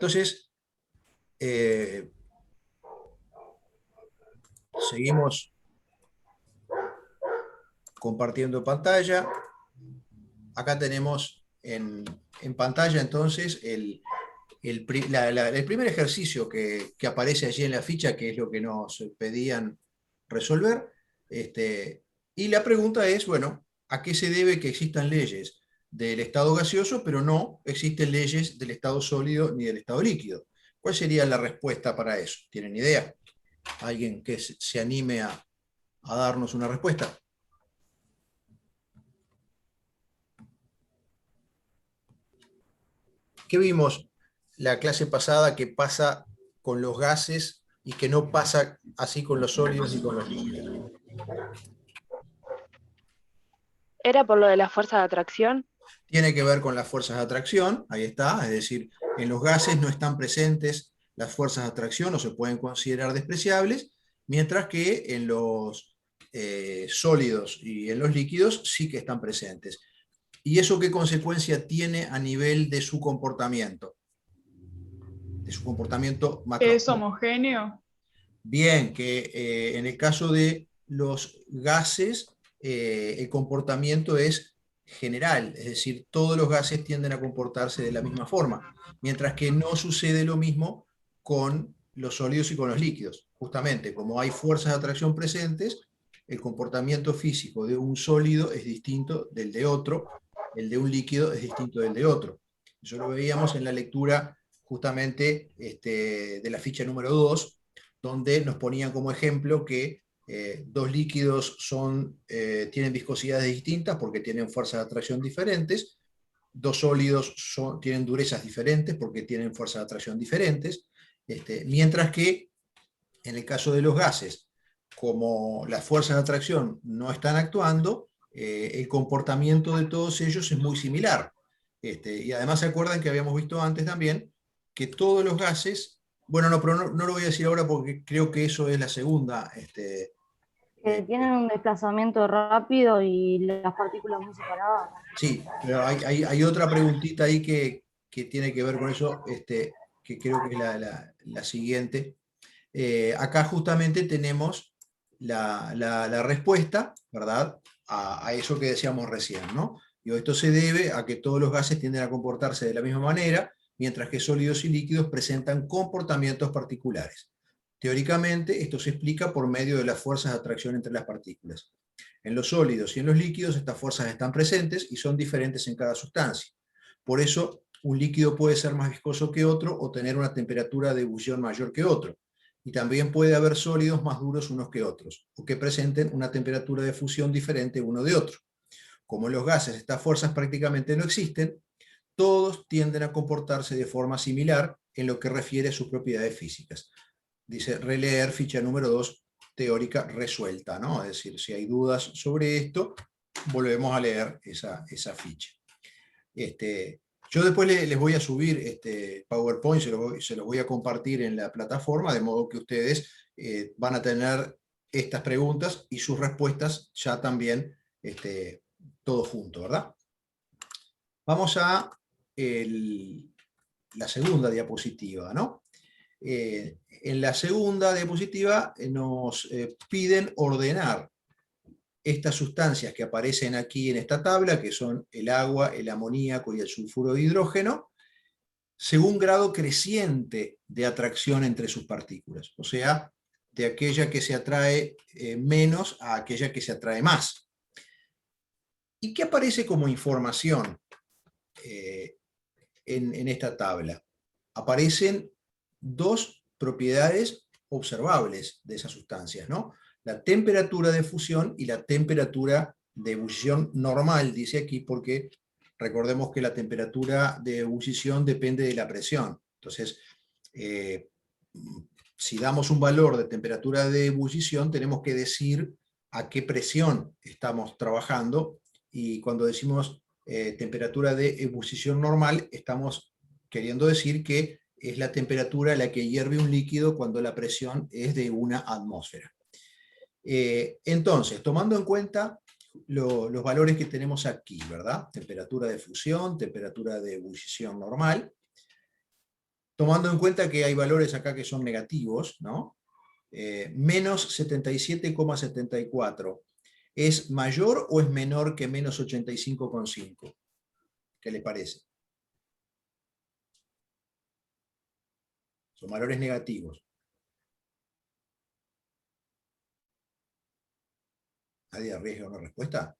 Entonces, seguimos compartiendo pantalla. Acá tenemos en pantalla entonces el primer ejercicio que aparece allí en la ficha, que es lo que nos pedían resolver. Y la pregunta es, bueno, ¿a qué se debe que existan leyes del estado gaseoso, pero no existen leyes del estado sólido ni del estado líquido? ¿Cuál sería la respuesta para eso? ¿Tienen idea? ¿Alguien que se anime a darnos una respuesta? ¿Qué vimos la clase pasada que pasa con los gases y que no pasa así con los sólidos y con los líquidos? ¿Era por lo de la fuerza de atracción? Tiene que ver con las fuerzas de atracción, ahí está, es decir, en los gases no están presentes las fuerzas de atracción o se pueden considerar despreciables, mientras que en los sólidos y en los líquidos sí que están presentes. ¿Y eso qué consecuencia tiene a nivel de su comportamiento? De su comportamiento ¿Que es macroscópico. homogéneo? Bien, que en el caso de los gases, el comportamiento es general, es decir, todos los gases tienden a comportarse de la misma forma, mientras que no sucede lo mismo con los sólidos y con los líquidos. Justamente, como hay fuerzas de atracción presentes, el comportamiento físico de un sólido es distinto del de otro, el de un líquido es distinto del de otro. Eso lo veíamos en la lectura justamente de la ficha número 2, donde nos ponían como ejemplo que dos líquidos tienen viscosidades distintas porque tienen fuerzas de atracción diferentes, dos sólidos tienen durezas diferentes porque tienen fuerzas de atracción diferentes, mientras que en el caso de los gases, como las fuerzas de atracción no están actuando, el comportamiento de todos ellos es muy similar. Y además se acuerdan que habíamos visto antes también que todos los gases, bueno, no, pero no lo voy a decir ahora porque creo que eso es la segunda. Que tienen un desplazamiento rápido y las partículas muy separadas. Sí, pero hay otra preguntita ahí que tiene que ver con eso, que creo que es la siguiente. Acá justamente tenemos la respuesta, ¿verdad? A eso que decíamos recién, ¿no? Y esto se debe a que todos los gases tienden a comportarse de la misma manera, mientras que sólidos y líquidos presentan comportamientos particulares. Teóricamente, esto se explica por medio de las fuerzas de atracción entre las partículas. En los sólidos y en los líquidos estas fuerzas están presentes y son diferentes en cada sustancia. Por eso, un líquido puede ser más viscoso que otro o tener una temperatura de ebullición mayor que otro. Y también puede haber sólidos más duros unos que otros, o que presenten una temperatura de fusión diferente uno de otro. Como en los gases estas fuerzas prácticamente no existen, todos tienden a comportarse de forma similar en lo que refiere a sus propiedades físicas. Dice releer ficha número 2, teórica resuelta, ¿no? Es decir, si hay dudas sobre esto, volvemos a leer esa ficha. Yo después les voy a subir este PowerPoint, se los voy a compartir en la plataforma, de modo que ustedes van a tener estas preguntas y sus respuestas ya también todo junto, ¿verdad? Vamos a la segunda diapositiva, ¿no? En la segunda diapositiva nos piden ordenar estas sustancias que aparecen aquí en esta tabla, que son el agua, el amoníaco y el sulfuro de hidrógeno, según grado creciente de atracción entre sus partículas, o sea, de aquella que se atrae menos a aquella que se atrae más. ¿Y qué aparece como información en esta tabla? Aparecen dos propiedades observables de esas sustancias, ¿no? La temperatura de fusión y la temperatura de ebullición normal, dice aquí, porque recordemos que la temperatura de ebullición depende de la presión. Entonces, si damos un valor de temperatura de ebullición, tenemos que decir a qué presión estamos trabajando, y cuando decimos temperatura de ebullición normal, estamos queriendo decir que es la temperatura a la que hierve un líquido cuando la presión es de una atmósfera. Entonces, tomando en cuenta los valores que tenemos aquí, ¿verdad? Temperatura de fusión, temperatura de ebullición normal. tomando en cuenta que hay valores acá que son negativos, ¿no? Menos 77,74. ¿Es mayor o es menor que menos 85,5? ¿Qué les parece? Son valores negativos. ¿Nadie arriesga una respuesta?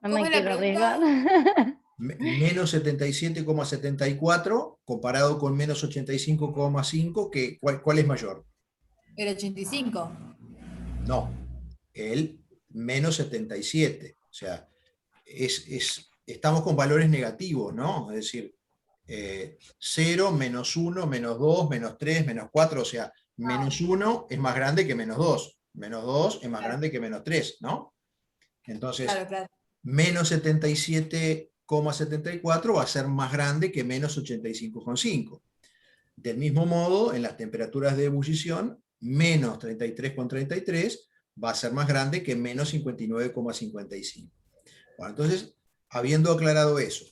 No ¿Cómo me es la quiero pregunta? arriesgar. Menos 77,74 comparado con menos 85,5, ¿cuál es mayor? El 85. No, el menos 77. O sea, estamos con valores negativos, ¿no? Es decir, 0, menos 1, menos 2, menos 3, menos 4, o sea, menos 1 es más grande que menos 2, menos 2 es más grande que menos 3, ¿no? Entonces, Claro, claro. menos 77,74 va a ser más grande que menos 85,5. Del mismo modo, en las temperaturas de ebullición, menos 33,33 va a ser más grande que menos 59,55. Bueno, entonces, habiendo aclarado eso,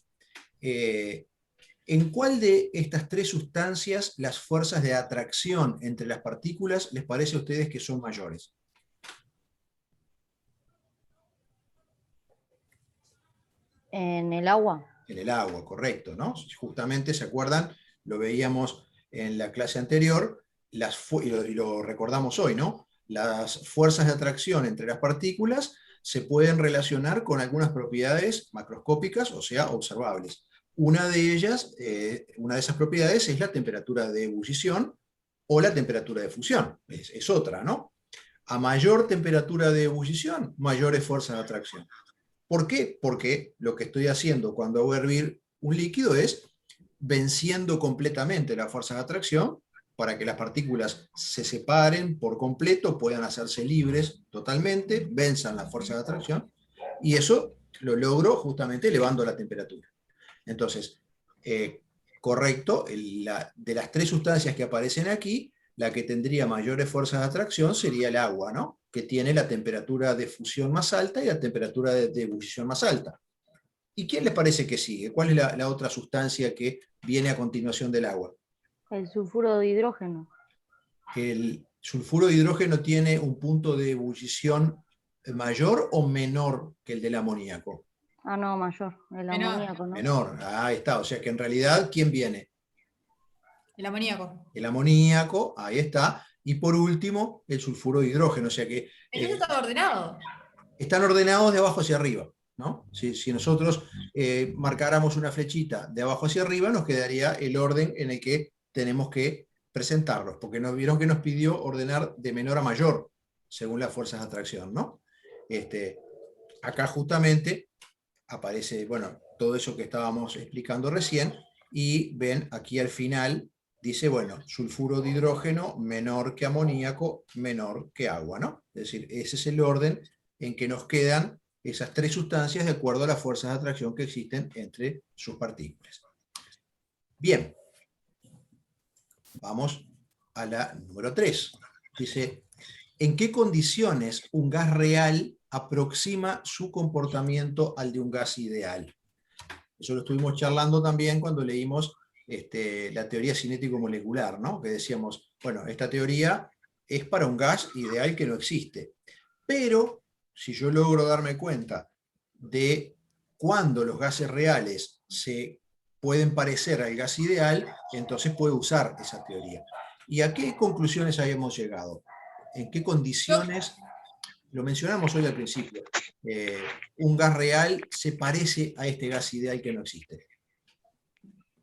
¿en cuál de estas tres sustancias las fuerzas de atracción entre las partículas les parece a ustedes que son mayores? En el agua. En el agua, correcto, ¿no? Justamente, ¿se acuerdan? Lo veíamos en la clase anterior, y lo recordamos hoy, ¿no? Las fuerzas de atracción entre las partículas se pueden relacionar con algunas propiedades macroscópicas, o sea, observables. Una de ellas, una de esas propiedades es la temperatura de ebullición o la temperatura de fusión, es otra, ¿no? A mayor temperatura de ebullición, mayores fuerzas de atracción. ¿Por qué? Porque lo que estoy haciendo cuando hago hervir un líquido es venciendo completamente la fuerza de atracción para que las partículas se separen por completo, puedan hacerse libres totalmente, venzan la fuerza de atracción, y eso lo logro justamente elevando la temperatura. Entonces, correcto, de las tres sustancias que aparecen aquí, la que tendría mayores fuerzas de atracción sería el agua, ¿no? Que tiene la temperatura de fusión más alta y la temperatura de ebullición más alta. ¿Y quién les parece que sigue? ¿Cuál es la otra sustancia que viene a continuación del agua? El sulfuro de hidrógeno. ¿El sulfuro de hidrógeno tiene un punto de ebullición mayor o menor que el del amoníaco? Ah, no, mayor. El Menor. amoníaco, ¿no? Menor, ahí está. O sea que en realidad, ¿quién viene? El amoníaco. El amoníaco, ahí está. Y por último, el sulfuro de hidrógeno. O sea que Entonces está ordenado. están ordenados de abajo hacia arriba, ¿no? Si nosotros marcáramos una flechita de abajo hacia arriba, nos quedaría el orden en el que tenemos que presentarlos, porque nos vieron que nos pidió ordenar de menor a mayor, según las fuerzas de atracción, ¿no? Acá justamente aparece, bueno, todo eso que estábamos explicando recién, y ven aquí al final, dice, bueno, sulfuro de hidrógeno menor que amoníaco, menor que agua, ¿no? Es decir, ese es el orden en que nos quedan esas tres sustancias de acuerdo a las fuerzas de atracción que existen entre sus partículas. Bien, vamos a la número 3. Dice, ¿en qué condiciones un gas real aproxima su comportamiento al de un gas ideal? Eso lo estuvimos charlando también cuando leímos la teoría cinético-molecular, ¿no? Que decíamos, bueno, esta teoría es para un gas ideal que no existe. Pero si yo logro darme cuenta de cuándo los gases reales se pueden parecer al gas ideal, entonces puedo usar esa teoría. ¿Y a qué conclusiones habíamos llegado? ¿En qué condiciones? Lo mencionamos hoy al principio. Un gas real se parece a este gas ideal que no existe.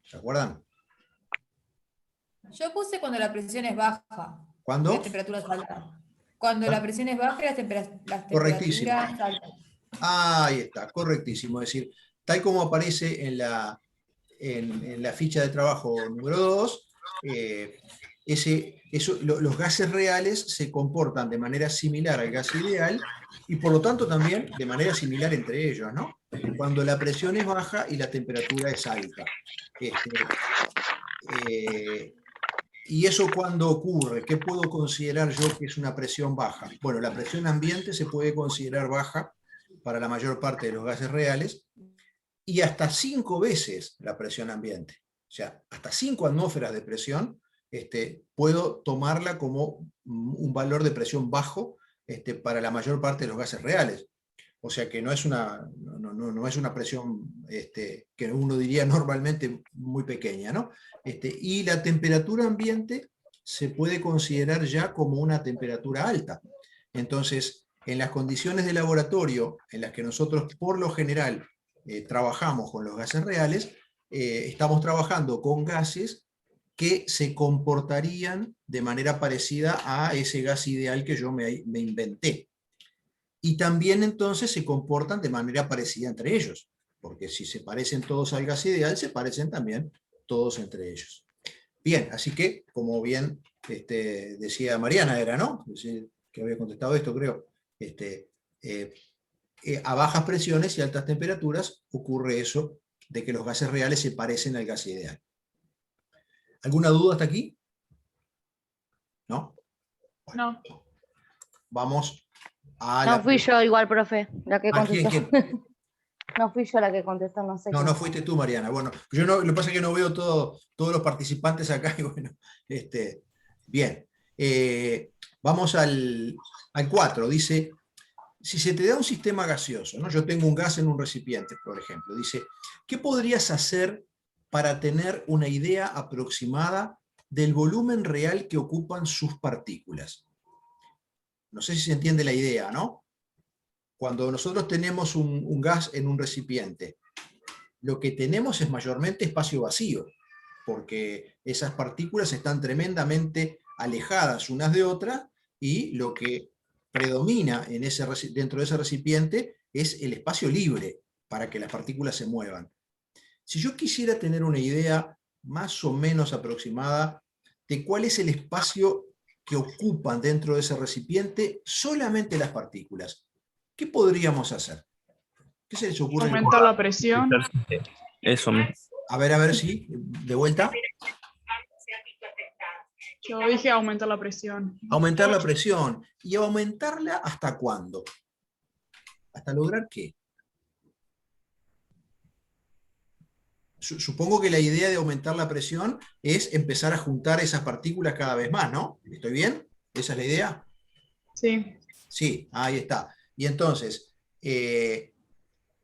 ¿Se acuerdan? Yo puse cuando la presión es baja. ¿Cuándo? La temperatura es alta. Cuando la presión es baja y las Correctísimo. temperaturas altas. Ahí está, correctísimo. Es decir, tal como aparece en la ficha de trabajo número 2, los gases reales se comportan de manera similar al gas ideal y por lo tanto también de manera similar entre ellos, ¿no? Cuando la presión es baja y la temperatura es alta. ¿Y eso cuándo ocurre? ¿Qué puedo considerar yo que es una presión baja? Bueno, la presión ambiente se puede considerar baja para la mayor parte de los gases reales y hasta 5 veces la presión ambiente. O sea, hasta 5 atmósferas de presión, puedo tomarla como un valor de presión bajo para la mayor parte de los gases reales. O sea que no es una presión que uno diría normalmente muy pequeña, ¿no? Y la temperatura ambiente se puede considerar ya como una temperatura alta. Entonces, en las condiciones de laboratorio en las que nosotros por lo general trabajamos con los gases reales, estamos trabajando con gases que se comportarían de manera parecida a ese gas ideal que yo me inventé. Y también entonces se comportan de manera parecida entre ellos, porque si se parecen todos al gas ideal, se parecen también todos entre ellos. Bien, así que, como bien decía Mariana, era, ¿no? Que había contestado esto, creo. A bajas presiones y altas temperaturas ocurre eso de que los gases reales se parecen al gas ideal. ¿Alguna duda hasta aquí? ¿No? Bueno, No. vamos a No fui yo igual, profe, la que ¿A quién, contestó. quién? No fui yo la que contestó, no sé No, quién no fue. fuiste tú, Mariana. Bueno, yo no, lo que pasa es que no veo todos los participantes acá. Y bueno, bien. Vamos al 4. Dice, si se te da un sistema gaseoso, ¿no? Yo tengo un gas en un recipiente, por ejemplo. Dice, ¿qué podrías hacer para tener una idea aproximada del volumen real que ocupan sus partículas? No sé si se entiende la idea, ¿no? Cuando nosotros tenemos un gas en un recipiente, lo que tenemos es mayormente espacio vacío, porque esas partículas están tremendamente alejadas unas de otras y lo que predomina dentro de ese recipiente es el espacio libre para que las partículas se muevan. Si yo quisiera tener una idea más o menos aproximada de cuál es el espacio que ocupan dentro de ese recipiente solamente las partículas, ¿qué podríamos hacer? ¿Qué se les ocurre? Aumentar la presión. Eso mismo. A ver si, de vuelta. Yo dije aumentar la presión. Aumentar la presión. ¿Y aumentarla hasta cuándo? ¿Hasta lograr qué? Supongo que la idea de aumentar la presión es empezar a juntar esas partículas cada vez más, ¿no? ¿Estoy bien? ¿Esa es la idea? Sí. Sí, ahí está. Y entonces,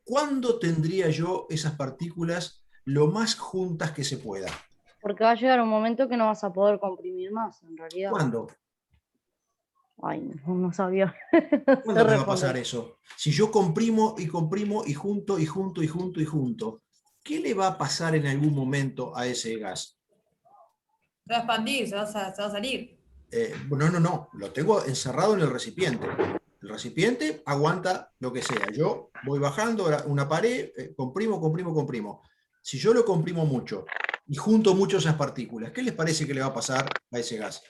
¿cuándo tendría yo esas partículas lo más juntas que se pueda? Porque va a llegar un momento que no vas a poder comprimir más, en realidad. ¿Cuándo? Ay, no sabía. ¿Cuándo me va a pasar eso? Si yo comprimo y comprimo y junto y junto y junto y junto, ¿qué le va a pasar en algún momento a ese gas? Se va a expandir, se va a salir. No, lo tengo encerrado en el recipiente. El recipiente aguanta lo que sea. Yo voy bajando una pared, comprimo, comprimo, comprimo. Si yo lo comprimo mucho y junto mucho esas partículas, ¿qué les parece que le va a pasar a ese gas?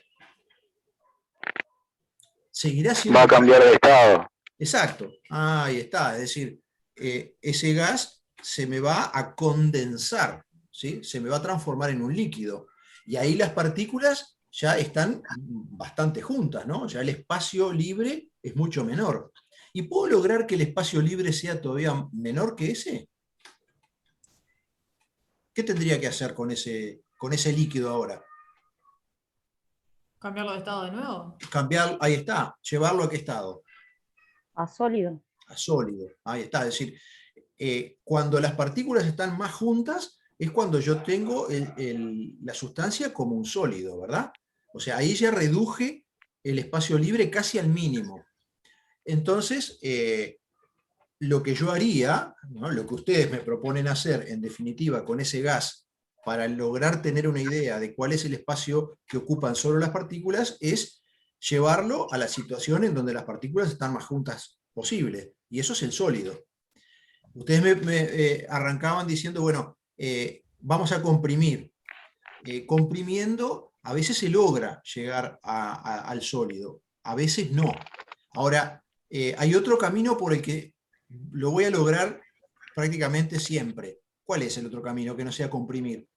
Seguirá siendo... Va a cambiar de estado. Exacto, ahí está. Es decir, ese gas se me va a condensar, ¿sí? Se me va a transformar en un líquido. Y ahí las partículas ya están bastante juntas, ¿no? Ya el espacio libre es mucho menor. ¿Y puedo lograr que el espacio libre sea todavía menor que ese? ¿Qué tendría que hacer con ese líquido ahora? ¿Cambiarlo de estado de nuevo? Cambiar, ahí está, llevarlo a qué estado? A sólido. A sólido, ahí está. Es decir, cuando las partículas están más juntas es cuando yo tengo la sustancia como un sólido, ¿verdad? O sea, ahí ya reduje el espacio libre casi al mínimo. Entonces, lo que yo haría, ¿no? Lo que ustedes me proponen hacer, en definitiva, con ese gas, para lograr tener una idea de cuál es el espacio que ocupan solo las partículas, es llevarlo a la situación en donde las partículas están más juntas posible, y eso es el sólido. Ustedes me arrancaban diciendo, bueno, vamos a comprimir. Comprimiendo, a veces se logra llegar al sólido, a veces no. Ahora, hay otro camino por el que lo voy a lograr prácticamente siempre. ¿Cuál es el otro camino que no sea comprimir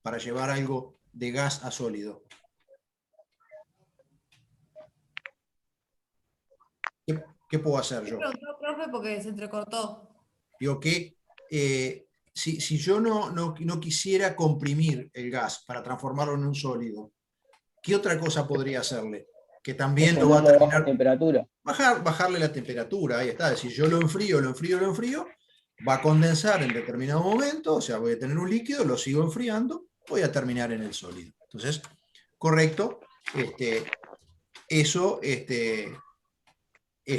para llevar algo de gas a sólido? ¿Qué puedo hacer yo? Preguntó, profe, porque se entrecortó. Digo que si yo no quisiera comprimir el gas para transformarlo en un sólido, ¿qué otra cosa podría hacerle? Que también lo va a Ponerle baja terminar... temperatura. Bajarle la temperatura, ahí está. Es decir, yo lo enfrío, va a condensar en determinado momento, o sea, voy a tener un líquido, lo sigo enfriando, voy a terminar en el sólido. Entonces, correcto, eso es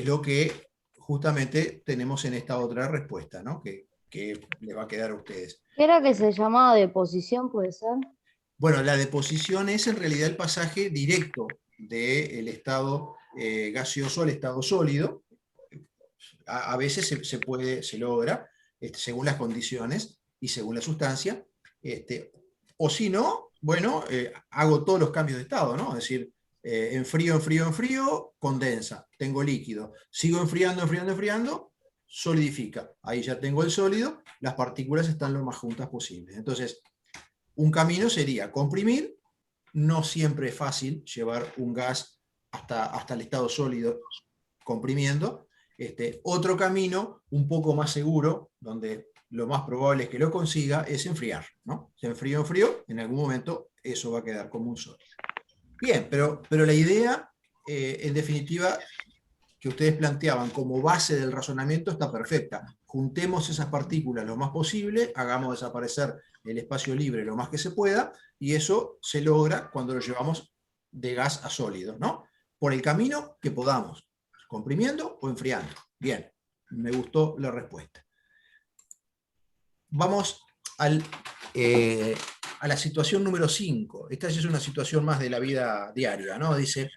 lo que justamente tenemos en esta otra respuesta, ¿no? Que le va a quedar a ustedes. ¿Era que se llamaba deposición, puede ser? Bueno, la deposición es en realidad el pasaje directo del estado gaseoso al estado sólido. A veces se logra, según las condiciones y según la sustancia, o si no, bueno, hago todos los cambios de estado, ¿no? Es decir, enfrío, condensa, tengo líquido, sigo enfriando, solidifica. Ahí ya tengo el sólido, las partículas están lo más juntas posibles. Entonces, un camino sería comprimir, no siempre es fácil llevar un gas hasta el estado sólido comprimiendo. Otro camino, un poco más seguro, donde lo más probable es que lo consiga, es enfriar, ¿no? Se enfrió, en algún momento eso va a quedar como un sólido. Bien, pero la idea, en definitiva, que ustedes planteaban como base del razonamiento está perfecta. Juntemos esas partículas lo más posible, hagamos desaparecer el espacio libre lo más que se pueda, y eso se logra cuando lo llevamos de gas a sólido, ¿no? Por el camino que podamos, comprimiendo o enfriando. Bien, me gustó la respuesta. Vamos a la situación número 5. Esta ya es una situación más de la vida diaria, ¿no? Dice,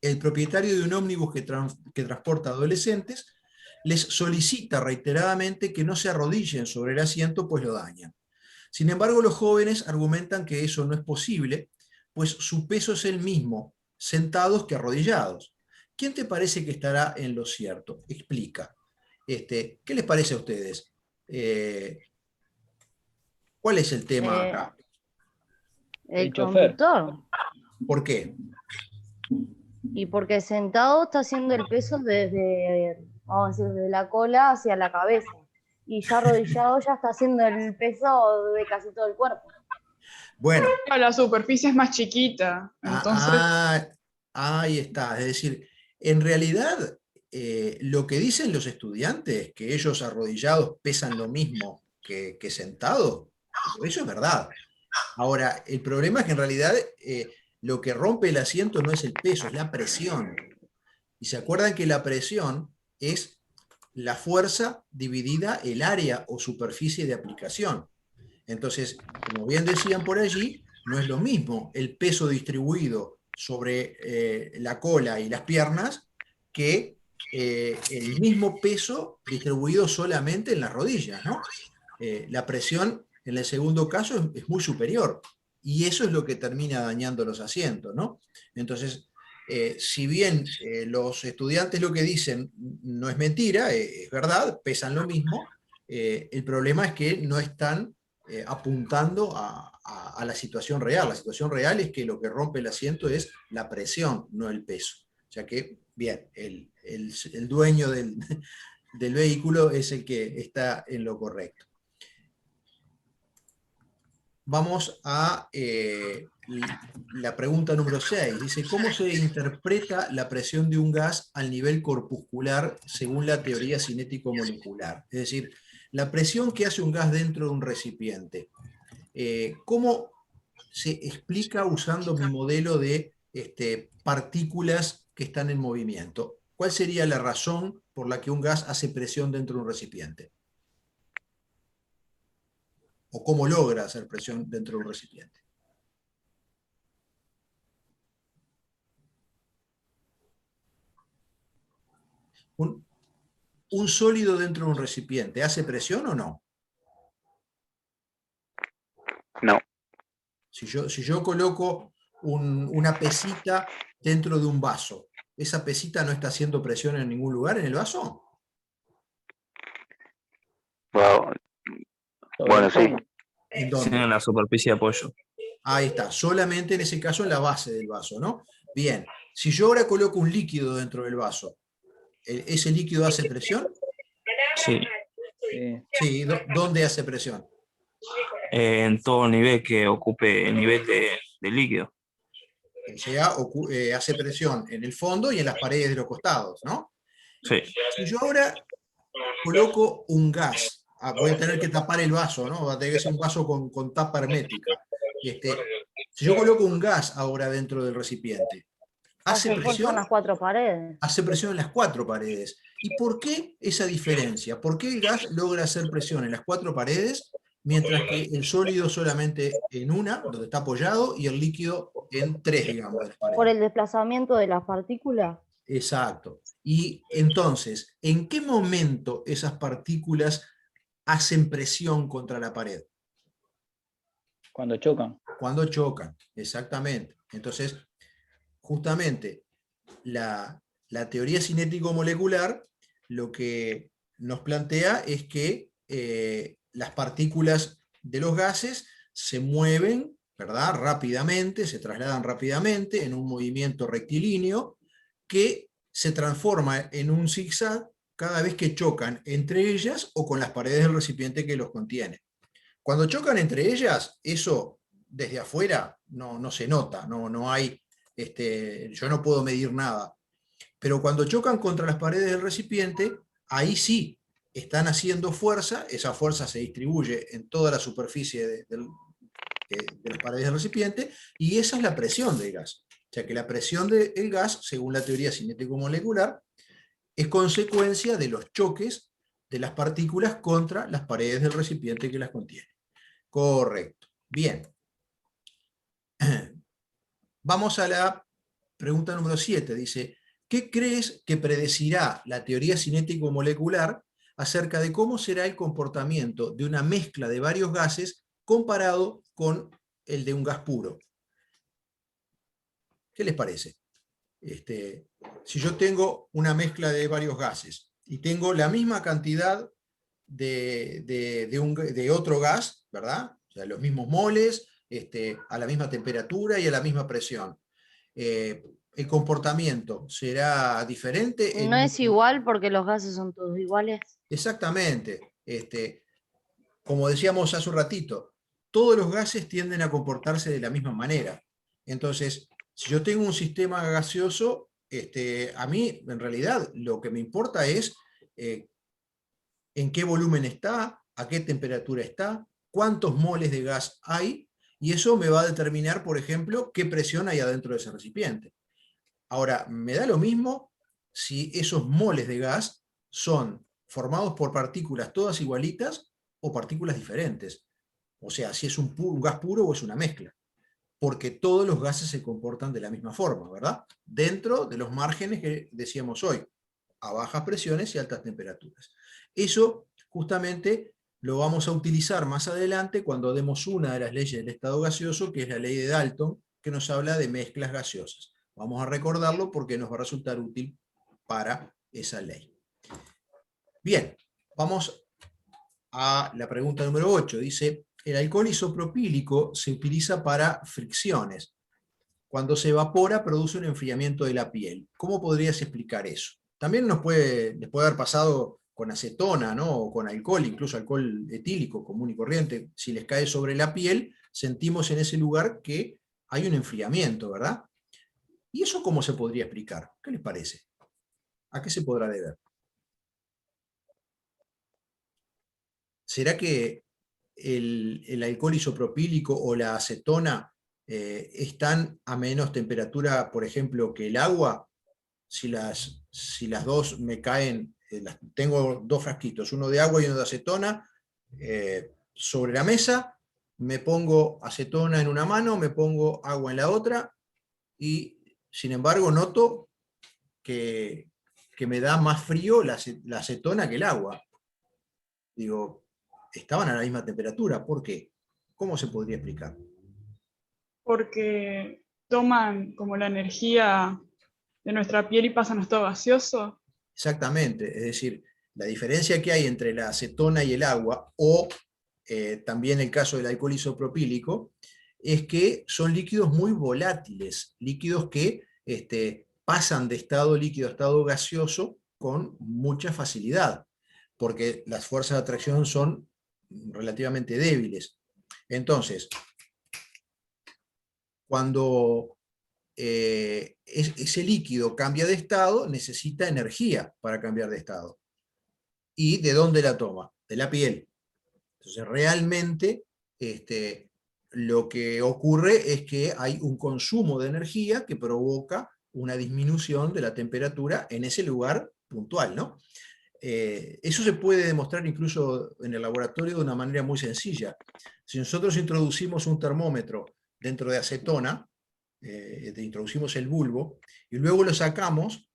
el propietario de un ómnibus que transporta adolescentes les solicita reiteradamente que no se arrodillen sobre el asiento, pues lo dañan. Sin embargo, los jóvenes argumentan que eso no es posible, pues su peso es el mismo, sentados que arrodillados. ¿Quién te parece que estará en lo cierto? Explica. ¿Qué les parece a ustedes? ¿Cuál es el tema acá? El chofer. conductor. ¿Por qué? Y porque sentado está haciendo el peso desde, vamos a decir, desde la cola hacia la cabeza. Y ya arrodillado ya está haciendo el peso de casi todo el cuerpo. Bueno. La superficie es más chiquita, entonces... Ahí está. Es decir, en realidad, lo que dicen los estudiantes, que ellos arrodillados pesan lo mismo que sentados, eso es verdad. Ahora, el problema es que en realidad lo que rompe el asiento no es el peso, es la presión. Y se acuerdan que la presión es la fuerza dividida el área o superficie de aplicación. Entonces, como bien decían por allí, no es lo mismo el peso distribuido sobre la cola y las piernas que el mismo peso distribuido solamente en las rodillas, ¿no? La presión en el segundo caso es muy superior, y eso es lo que termina dañando los asientos, ¿no? Entonces, si bien los estudiantes lo que dicen no es mentira, es verdad, pesan lo mismo, el problema es que no están apuntando a la situación real. La situación real es que lo que rompe el asiento es la presión, no el peso. O sea que, bien, el dueño del vehículo es el que está en lo correcto. Vamos a la pregunta número 6. Dice, ¿cómo se interpreta la presión de un gas al nivel corpuscular según la teoría cinético-molecular? Es decir, la presión que hace un gas dentro de un recipiente. ¿Cómo se explica usando mi modelo de partículas que están en movimiento? ¿Cuál sería la razón por la que un gas hace presión dentro de un recipiente? ¿O cómo logra hacer presión dentro de un recipiente? ¿Un sólido dentro de un recipiente hace presión o no? No. Si yo coloco una pesita dentro de un vaso, ¿esa pesita no está haciendo presión en ningún lugar en el vaso? Bueno, sí. ¿En Sí, dónde? en la superficie de apoyo. Ahí está, solamente en ese caso en la base del vaso, ¿no? Bien, si yo ahora coloco un líquido dentro del vaso, ¿ese líquido hace presión? Sí. Sí, ¿dónde hace presión? En todo nivel que ocupe el nivel de líquido. O sea, hace presión en el fondo y en las paredes de los costados, ¿no? Sí. Si yo ahora coloco un gas, voy a tener que tapar el vaso, ¿no? Va a tener que ser un vaso con tapa hermética. Si yo coloco un gas ahora dentro del recipiente, ¿hace Hace fuerza en presión? las 4 paredes. Hace presión en las 4 paredes. ¿Y por qué esa diferencia? ¿Por qué el gas logra hacer presión en las 4 paredes, mientras que el sólido solamente en una, donde está apoyado, y el líquido en 3, digamos, de las paredes? Por el desplazamiento de las partículas. Exacto. Y entonces, ¿en qué momento esas partículas hacen presión contra la pared? Cuando chocan. Cuando chocan, exactamente. Entonces, justamente, la teoría cinético-molecular lo que nos plantea es que las partículas de los gases se mueven, ¿verdad?, rápidamente, se trasladan rápidamente en un movimiento rectilíneo que se transforma en un zigzag cada vez que chocan entre ellas o con las paredes del recipiente que los contiene. Cuando chocan entre ellas, eso desde afuera no se nota, no hay, yo no puedo medir nada. Pero cuando chocan contra las paredes del recipiente, ahí sí están haciendo fuerza, esa fuerza se distribuye en toda la superficie de las paredes del recipiente, y esa es la presión del gas. O sea que la presión del gas, según la teoría cinético-molecular, es consecuencia de los choques de las partículas contra las paredes del recipiente que las contiene. Correcto. Bien. Vamos a la pregunta número 7. Dice, ¿qué crees que predecirá la teoría cinético-molecular acerca de cómo será el comportamiento de una mezcla de varios gases comparado con el de un gas puro? ¿Qué les parece? Si yo tengo una mezcla de varios gases y tengo la misma cantidad de otro gas, ¿verdad? O sea, los mismos moles, a la misma temperatura y a la misma presión. ¿El comportamiento será diferente? No es igual porque los gases son todos iguales. Exactamente. Como decíamos hace un ratito, todos los gases tienden a comportarse de la misma manera. Entonces, si yo tengo un sistema gaseoso, a mí, en realidad, lo que me importa es en qué volumen está, a qué temperatura está, cuántos moles de gas hay, y eso me va a determinar, por ejemplo, qué presión hay adentro de ese recipiente. Ahora, me da lo mismo si esos moles de gas son formados por partículas todas igualitas o partículas diferentes. O sea, si es un gas puro o es una mezcla. Porque todos los gases se comportan de la misma forma, ¿verdad? Dentro de los márgenes que decíamos hoy, a bajas presiones y altas temperaturas. Eso justamente lo vamos a utilizar más adelante cuando demos una de las leyes del estado gaseoso, que es la ley de Dalton, que nos habla de mezclas gaseosas. Vamos a recordarlo porque nos va a resultar útil para esa ley. Bien, vamos a la pregunta número 8. Dice, el alcohol isopropílico se utiliza para fricciones. Cuando se evapora produce un enfriamiento de la piel. ¿Cómo podrías explicar eso? También les puede haber pasado con acetona, ¿no? O con alcohol, incluso alcohol etílico común y corriente. Si les cae sobre la piel, sentimos en ese lugar que hay un enfriamiento, ¿verdad? ¿Y eso cómo se podría explicar? ¿Qué les parece? ¿A qué se podrá deber? ¿Será que el alcohol isopropílico o la acetona están a menos temperatura, por ejemplo, que el agua? Si las dos me caen, tengo dos frasquitos, uno de agua y uno de acetona, sobre la mesa, me pongo acetona en una mano, me pongo agua en la otra, y sin embargo noto que me da más frío la acetona que el agua. Digo, estaban a la misma temperatura, ¿por qué? ¿Cómo se podría explicar? Porque toman como la energía de nuestra piel y pasan a estado gaseoso. Exactamente, es decir, la diferencia que hay entre la acetona y el agua, o también el caso del alcohol isopropílico, es que son líquidos muy volátiles, líquidos que pasan de estado líquido a estado gaseoso con mucha facilidad. porque las fuerzas de atracción son relativamente débiles. Entonces, cuando ese líquido cambia de estado, necesita energía para cambiar de estado. ¿Y de dónde la toma? De la piel. Entonces, realmente, lo que ocurre es que hay un consumo de energía que provoca una disminución de la temperatura en ese lugar puntual, ¿no? Eso se puede demostrar incluso en el laboratorio de una manera muy sencilla. Si nosotros introducimos un termómetro dentro de acetona, introducimos el bulbo, y luego lo sacamos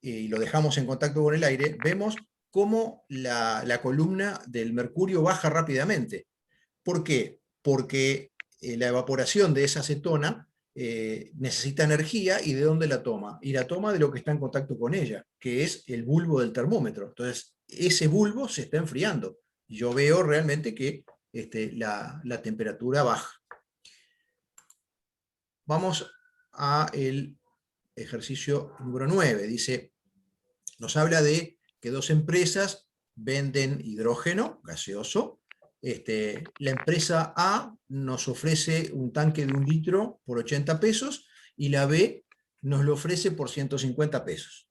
y lo dejamos en contacto con el aire, vemos cómo la columna del mercurio baja rápidamente. ¿Por qué? Porque la evaporación de esa acetona necesita energía, ¿y de dónde la toma? Y la toma de lo que está en contacto con ella, que es el bulbo del termómetro. Entonces, ese bulbo se está enfriando. Y yo veo realmente que la temperatura baja. Vamos al ejercicio número 9. Dice, nos habla de que dos empresas venden hidrógeno gaseoso. La empresa A nos ofrece un tanque de 1 litro por 80 pesos y la B nos lo ofrece por 150 pesos.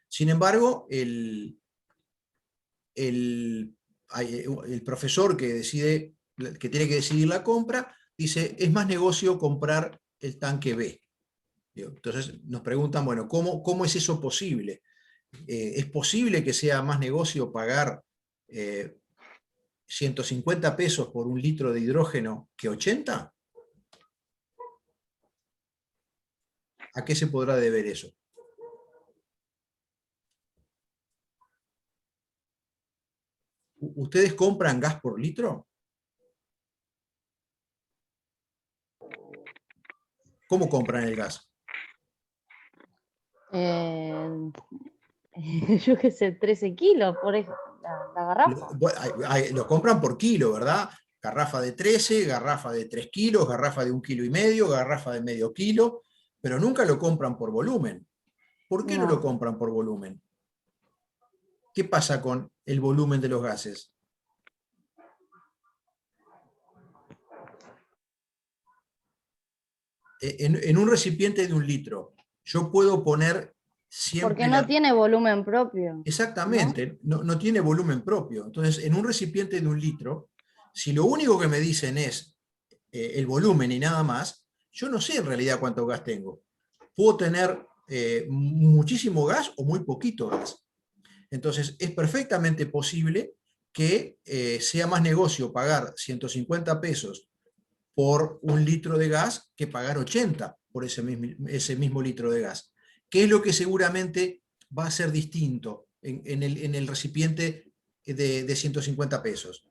Sin embargo, el profesor que tiene que decidir la compra, dice, es más negocio comprar el tanque B. Entonces nos preguntan, bueno, ¿cómo es eso posible? ¿Es posible que sea más negocio pagar 150 pesos por 1 litro de hidrógeno que 80? ¿A qué se podrá deber eso? ¿Ustedes compran gas por litro? ¿Cómo compran el gas? Yo qué sé, 13 kilos por ejemplo, la garrafa. Lo compran por kilo, ¿verdad? Garrafa de 13, garrafa de 3 kilos, garrafa de 1,5 kilos, garrafa de medio kilo, pero nunca lo compran por volumen. ¿Por qué no lo compran por volumen? ¿Qué pasa con el volumen de los gases? En un recipiente de 1 litro, yo puedo poner siempre... Porque no tiene volumen propio. Exactamente, no tiene volumen propio. Entonces, en un recipiente de 1 litro, si lo único que me dicen es el volumen y nada más, yo no sé en realidad cuánto gas tengo. Puedo tener muchísimo gas o muy poquito gas. Entonces, es perfectamente posible que sea más negocio pagar 150 pesos por 1 litro de gas que pagar 80 por ese mismo litro de gas. ¿Qué es lo que seguramente va a ser distinto en el recipiente de 150 pesos?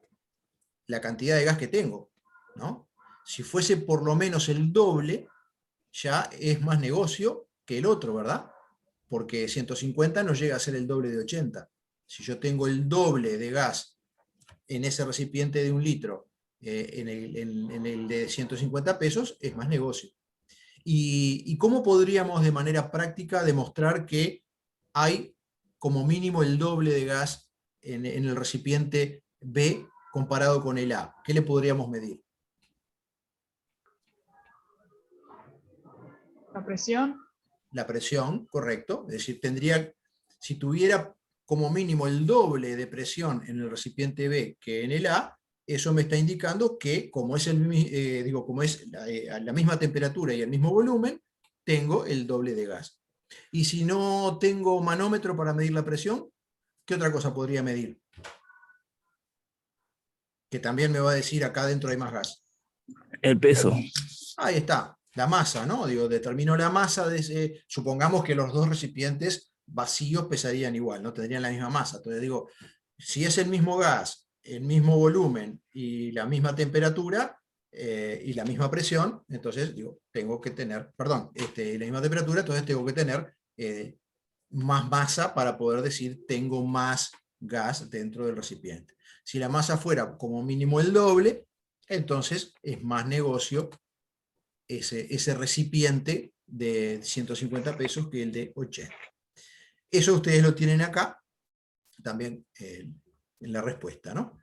La cantidad de gas que tengo, ¿no? Si fuese por lo menos el doble, ya es más negocio que el otro, ¿verdad? Porque 150 no llega a ser el doble de 80. Si yo tengo el doble de gas en ese recipiente de 1 litro, en el de 150 pesos, es más negocio. ¿Y cómo podríamos de manera práctica demostrar que hay como mínimo el doble de gas en el recipiente B comparado con el A? ¿Qué le podríamos medir? La presión. La presión, correcto. Es decir, si tuviera como mínimo el doble de presión en el recipiente B que en el A, eso me está indicando que como es, la misma temperatura y el mismo volumen, tengo el doble de gas. Y si no tengo manómetro para medir la presión, ¿qué otra cosa podría medir? Que también me va a decir acá adentro hay más gas. El peso. Ahí está, la masa, ¿no? Determino la masa de supongamos que los dos recipientes vacíos pesarían igual, ¿no? Tendrían la misma masa. Entonces digo, si es el mismo gas, el mismo volumen y la misma temperatura y la misma presión, entonces digo, tengo que tener, la misma temperatura, entonces tengo que tener más masa para poder decir tengo más gas dentro del recipiente. Si la masa fuera como mínimo el doble, entonces es más negocio ese recipiente de 150 pesos que el de 80. Eso ustedes lo tienen acá. También en la respuesta, ¿no?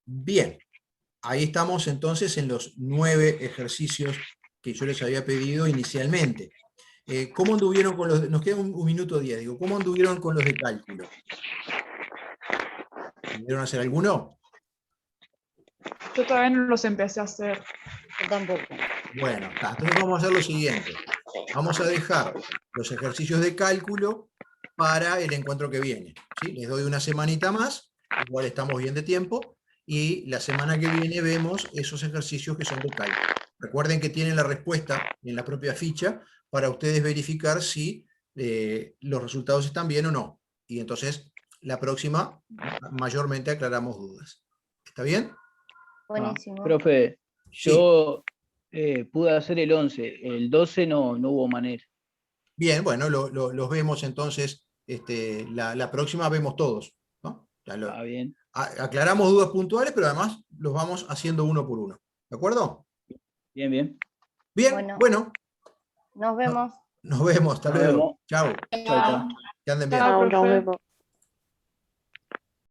Bien, ahí estamos entonces en los 9 ejercicios que yo les había pedido inicialmente. ¿Cómo anduvieron con los, nos queda un minuto 10, digo, ¿cómo anduvieron con los de cálculo? ¿Pudieron hacer alguno? Yo todavía no los empecé a hacer. Yo tampoco. Bueno, entonces vamos a hacer lo siguiente. Vamos a dejar los ejercicios de cálculo para el encuentro que viene, ¿sí? Les doy una semanita más, igual estamos bien de tiempo, y la semana que viene vemos esos ejercicios que son de cálculo. Recuerden que tienen la respuesta en la propia ficha para ustedes verificar si los resultados están bien o no. Y entonces, la próxima, mayormente aclaramos dudas. ¿Está bien? Buenísimo. Profe, Sí. yo pude hacer el 11, el 12 no hubo manera. Bien, bueno, los vemos entonces, la próxima vemos todos, ¿no? Bien. Aclaramos dudas puntuales, pero además los vamos haciendo uno por uno. ¿De acuerdo? Bien, bien. Bien, bueno, Nos vemos. nos vemos, hasta Nos luego. vemos. Chao, Chao, chao. que anden bien. Chao, Chao, nos profe. vemos.